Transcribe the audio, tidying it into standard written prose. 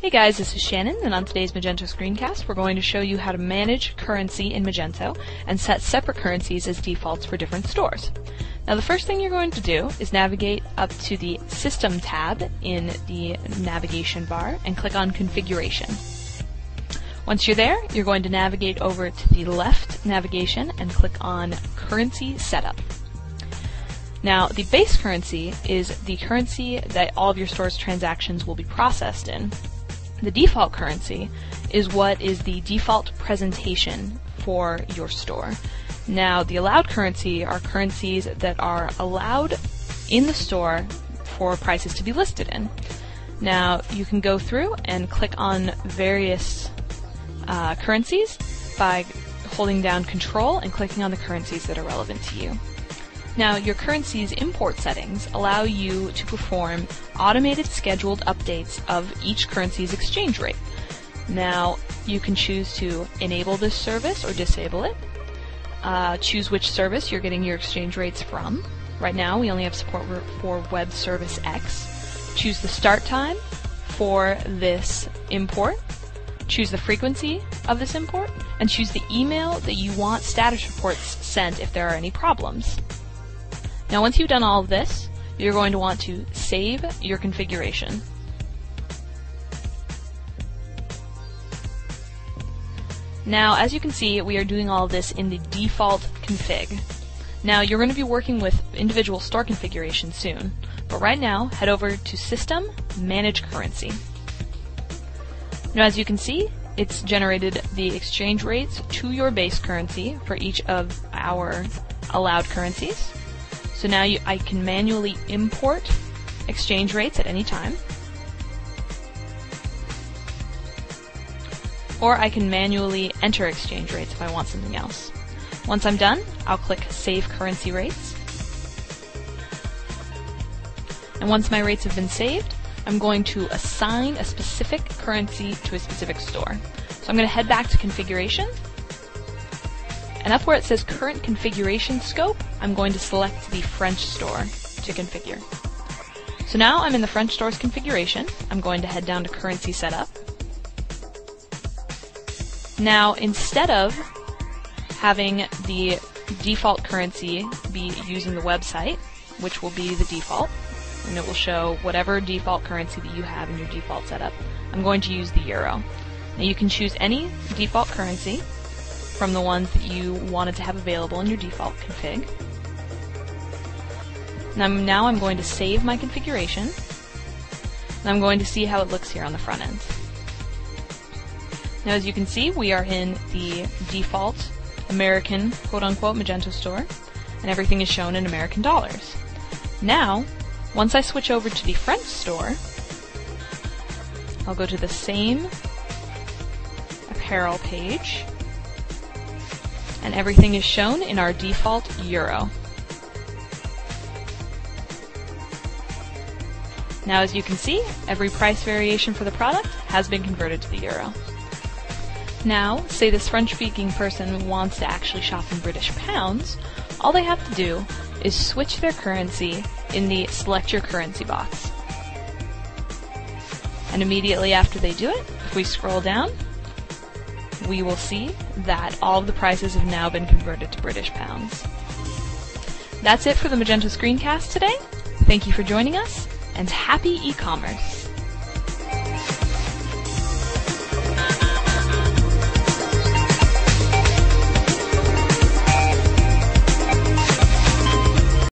Hey guys, this is Shannon, and on today's Magento screencast we're going to show you how to manage currency in Magento and set separate currencies as defaults for different stores. Now the first thing you're going to do is navigate up to the System tab in the navigation bar and click on Configuration. Once you're there, you're going to navigate over to the left navigation and click on Currency Setup. Now, the base currency is the currency that all of your store's transactions will be processed in. The default currency is what is the default presentation for your store. Now, the allowed currency are currencies that are allowed in the store for prices to be listed in. Now, you can go through and click on various currencies by holding down Control and clicking on the currencies that are relevant to you. Now, your currency's import settings allow you to perform automated scheduled updates of each currency's exchange rate. Now, you can choose to enable this service or disable it. Choose which service you're getting your exchange rates from. Right now, we only have support for Web Service X. Choose the start time for this import. Choose the frequency of this import, and choose the email that you want status reports sent if there are any problems. Now once you've done all of this, you're going to want to save your configuration. Now as you can see, we are doing all of this in the default config. Now you're going to be working with individual store configurations soon, but right now head over to System, Manage Currency. Now as you can see, it's generated the exchange rates to your base currency for each of our allowed currencies. So now I can manually import exchange rates at any time, or I can manually enter exchange rates if I want something else. Once I'm done, I'll click Save Currency Rates. And once my rates have been saved, I'm going to assign a specific currency to a specific store. So I'm going to head back to Configuration, and up where it says Current Configuration Scope, I'm going to select the French store to configure. So now I'm in the French store's configuration. I'm going to head down to Currency Setup. Now, instead of having the default currency be using the website, which will be the default, and it will show whatever default currency that you have in your default setup, I'm going to use the euro. Now you can choose any default currency from the ones that you wanted to have available in your default config. Now I'm going to save my configuration, and I'm going to see how it looks here on the front end. Now as you can see, we are in the default American quote-unquote Magento store, and everything is shown in American dollars. Now, once I switch over to the French store, I'll go to the same apparel page, and everything is shown in our default euro. Now as you can see, every price variation for the product has been converted to the euro. Now, say this French-speaking person wants to actually shop in British pounds, all they have to do is switch their currency in the Select Your Currency box. And immediately after they do it, if we scroll down, we will see that all of the prices have now been converted to British pounds. That's it for the Magento screencast today. Thank you for joining us, and happy e-commerce!